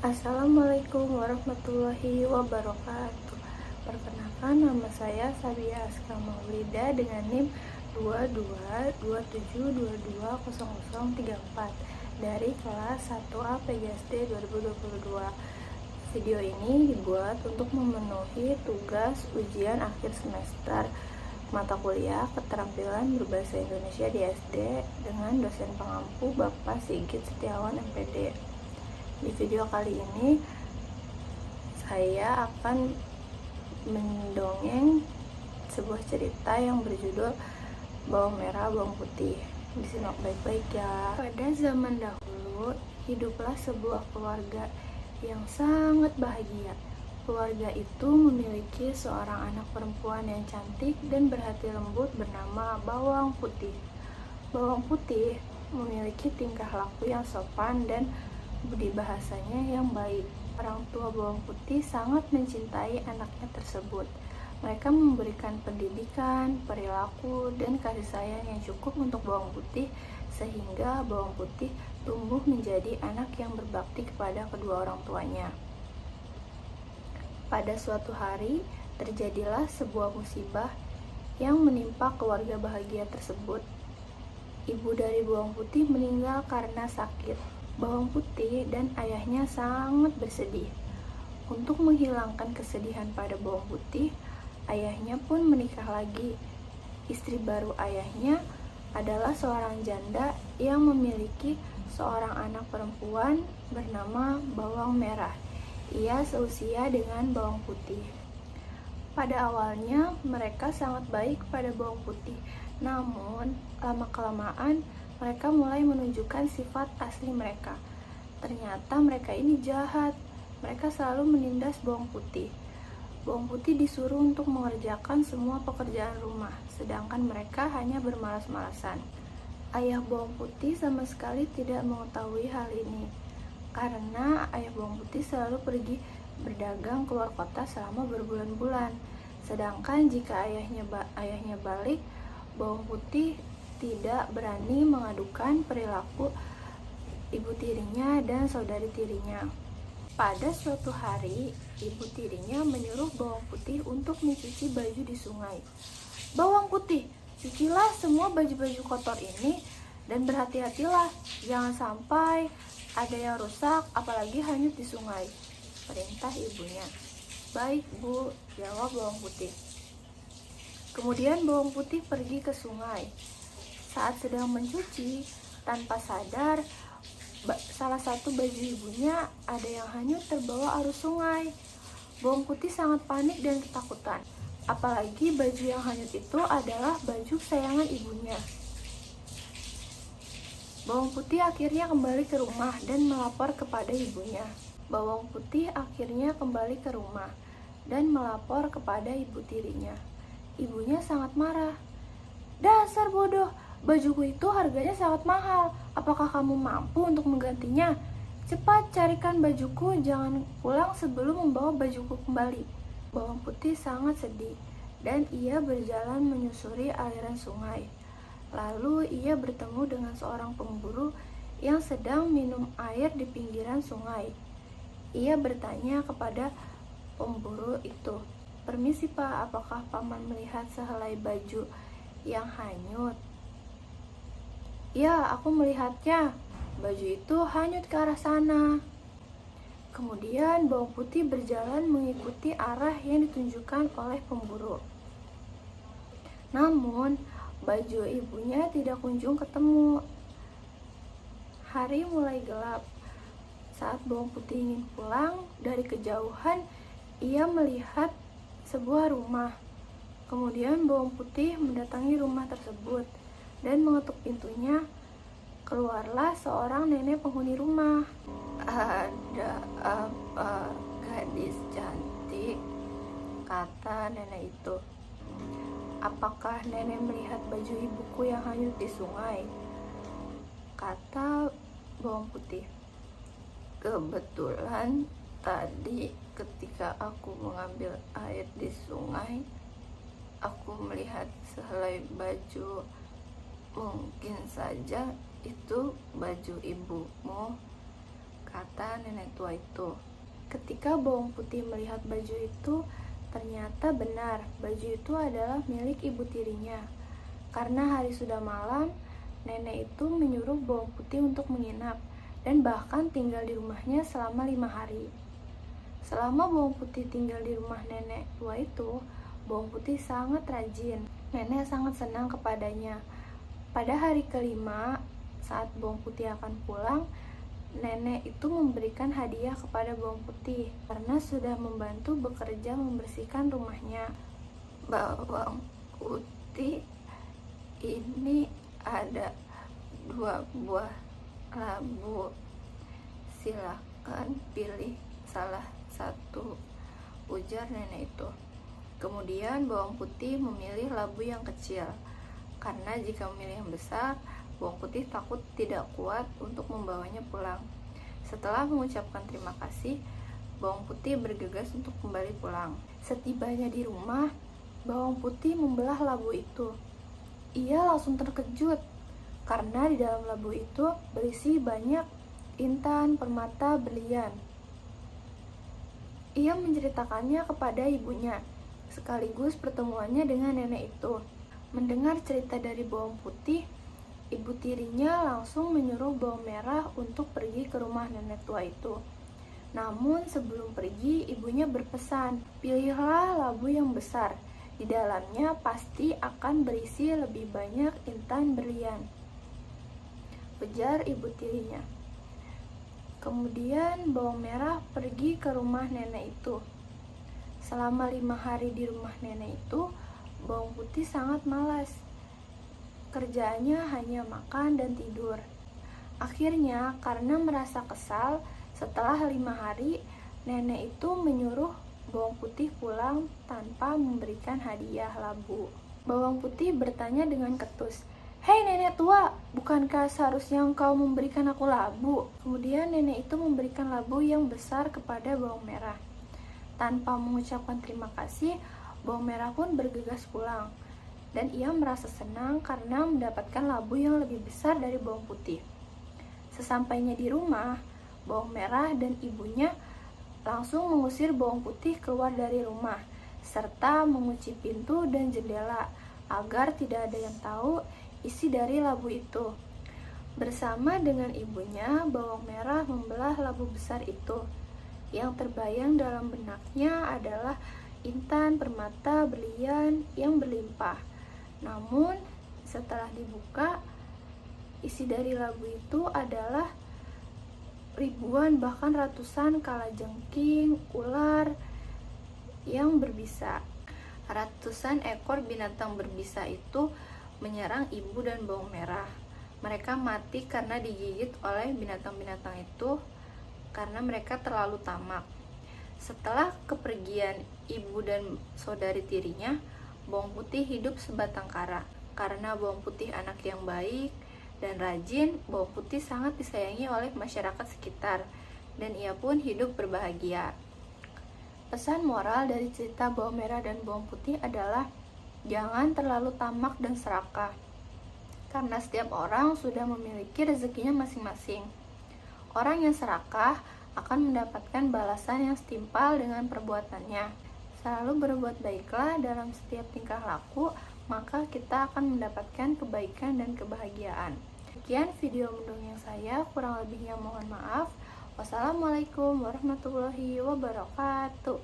Assalamualaikum warahmatullahi wabarakatuh. Perkenalkan, nama saya Sabia Aska Maulida dengan NIM 2227220034 dari kelas 1A PGSD 2022. Video ini dibuat untuk memenuhi tugas ujian akhir semester mata kuliah keterampilan berbahasa Indonesia di SD dengan dosen pengampu Bapak Sigit Setiawan MPD. Di video kali ini saya akan mendongeng sebuah cerita yang berjudul Bawang Merah Bawang Putih. Disimak baik-baik ya. Pada zaman dahulu hiduplah sebuah keluarga yang sangat bahagia. Keluarga itu memiliki seorang anak perempuan yang cantik dan berhati lembut bernama Bawang Putih. Bawang Putih memiliki tingkah laku yang sopan dan budi bahasanya yang baik. Orang tua Bawang Putih sangat mencintai anaknya tersebut. Mereka memberikan pendidikan, perilaku, dan kasih sayang yang cukup untuk Bawang Putih sehingga Bawang Putih tumbuh menjadi anak yang berbakti kepada kedua orang tuanya. Pada suatu hari, terjadilah sebuah musibah yang menimpa keluarga bahagia tersebut. Ibu dari Bawang Putih meninggal karena sakit. Bawang Putih dan ayahnya sangat bersedih. Untuk menghilangkan kesedihan pada Bawang Putih, ayahnya pun menikah lagi. Istri baru ayahnya adalah seorang janda yang memiliki seorang anak perempuan bernama Bawang Merah. Ia seusia dengan Bawang Putih. Pada awalnya mereka sangat baik pada Bawang Putih, namun lama-kelamaan mereka mulai menunjukkan sifat asli mereka. Ternyata mereka ini jahat. Mereka selalu menindas Bawang Putih. Bawang Putih disuruh untuk mengerjakan semua pekerjaan rumah, sedangkan mereka hanya bermalas-malasan. Ayah Bawang Putih sama sekali tidak mengetahui hal ini, karena ayah Bawang Putih selalu pergi berdagang keluar kota selama berbulan-bulan. Sedangkan jika ayahnya balik, Bawang Putih tidak berani mengadukan perilaku ibu tirinya dan saudari tirinya. Pada suatu hari, ibu tirinya menyuruh Bawang Putih untuk mencuci baju di sungai. "Bawang Putih, cucilah semua baju-baju kotor ini dan berhati-hatilah, jangan sampai ada yang rusak, apalagi hanyut di sungai," perintah ibunya. "Baik, Bu," jawab Bawang Putih. Kemudian Bawang Putih pergi ke sungai. Saat sedang mencuci, tanpa sadar, salah satu baju ibunya ada yang hanyut terbawa arus sungai. Bawang Putih sangat panik dan ketakutan. Apalagi baju yang hanyut itu adalah baju kesayangan ibunya. Bawang Putih akhirnya kembali ke rumah dan melapor kepada ibunya. Bawang Putih akhirnya kembali ke rumah dan melapor kepada ibu tirinya. Ibunya sangat marah. "Dasar bodoh, bajuku itu harganya sangat mahal. Apakah kamu mampu untuk menggantinya? Cepat carikan bajuku, jangan pulang sebelum membawa bajuku kembali." Bawang Putih sangat sedih dan ia berjalan menyusuri aliran sungai. Lalu ia bertemu dengan seorang pemburu yang sedang minum air di pinggiran sungai. Ia bertanya kepada pemburu itu, "Permisi Pak, apakah Paman melihat sehelai baju yang hanyut?" "Ya, aku melihatnya. Baju itu hanyut ke arah sana." Kemudian Bawang Putih berjalan mengikuti arah yang ditunjukkan oleh pemburu. Namun, baju ibunya tidak kunjung ketemu. Hari mulai gelap. Saat Bawang Putih ingin pulang, dari kejauhan ia melihat sebuah rumah. Kemudian Bawang Putih mendatangi rumah tersebut dan mengetuk pintunya. Keluarlah seorang nenek penghuni rumah. "Ada apa, gadis cantik?" kata nenek itu. "Apakah nenek melihat baju ibuku yang hanyut di sungai?" kata Bawang Putih. "Kebetulan tadi ketika aku mengambil air di sungai, aku melihat sehelai baju. Mungkin saja itu baju ibumu," kata nenek tua itu. Ketika bawang putih melihat baju itu, ternyata benar baju itu adalah milik ibu tirinya. Karena hari sudah malam, nenek itu menyuruh bawang putih untuk menginap dan bahkan tinggal di rumahnya selama 5 hari. Selama bawang putih tinggal di rumah nenek tua itu, bawang putih sangat rajin. Nenek sangat senang kepadanya. Pada hari kelima, saat bawang putih akan pulang, nenek itu memberikan hadiah kepada bawang putih karena sudah membantu bekerja membersihkan rumahnya. Bawang putih, ini ada 2 buah labu. Silakan pilih salah satu, ujar nenek itu. Kemudian bawang putih memilih labu yang kecil, karena jika memilih yang besar, bawang putih takut tidak kuat untuk membawanya pulang. Setelah mengucapkan terima kasih, bawang putih bergegas untuk kembali pulang. Setibanya di rumah, bawang putih membelah labu itu. Ia langsung terkejut, karena di dalam labu itu berisi banyak intan, permata, berlian. Ia menceritakannya kepada ibunya, sekaligus pertemuannya dengan nenek itu. Mendengar cerita dari bawang putih, ibu tirinya langsung menyuruh bawang merah untuk pergi ke rumah nenek tua itu. Namun sebelum pergi, ibunya berpesan, pilihlah labu yang besar. Di dalamnya pasti akan berisi lebih banyak intan berlian, ujar ibu tirinya. Kemudian bawang merah pergi ke rumah nenek itu. Selama 5 hari di rumah nenek itu, bawang putih sangat malas. Kerjaannya hanya makan dan tidur. Akhirnya, karena merasa kesal, setelah 5 hari, nenek itu menyuruh bawang putih pulang tanpa memberikan hadiah labu. Bawang putih bertanya dengan ketus, "Hei nenek tua, bukankah seharusnya engkau memberikan aku labu?" Kemudian nenek itu memberikan labu yang besar kepada bawang merah. Tanpa mengucapkan terima kasih, bawang merah pun bergegas pulang. Dan ia merasa senang karena mendapatkan labu yang lebih besar dari bawang putih. Sesampainya di rumah, bawang merah dan ibunya langsung mengusir bawang putih keluar dari rumah, serta mengunci pintu dan jendela agar tidak ada yang tahu isi dari labu itu. Bersama dengan ibunya, bawang merah membelah labu besar itu. Yang terbayang dalam benaknya adalah intan, permata, berlian yang berlimpah. Namun, setelah dibuka, isi dari labu itu adalah ribuan bahkan ratusan kalajengking, ular yang berbisa. Ratusan ekor binatang berbisa itu menyerang ibu dan bawang merah. Mereka mati karena digigit oleh binatang-binatang itu karena mereka terlalu tamak. Setelah kepergian ibu dan saudari tirinya, bawang putih hidup sebatang kara. Karena bawang putih anak yang baik dan rajin, bawang putih sangat disayangi oleh masyarakat sekitar, dan ia pun hidup berbahagia. Pesan moral dari cerita bawang merah dan bawang putih adalah jangan terlalu tamak dan serakah, karena setiap orang sudah memiliki rezekinya masing-masing. Orang yang serakah akan mendapatkan balasan yang setimpal dengan perbuatannya. Selalu berbuat baiklah dalam setiap tingkah laku, maka kita akan mendapatkan kebaikan dan kebahagiaan. Sekian video mendongeng saya, kurang lebihnya mohon maaf. Wassalamualaikum warahmatullahi wabarakatuh.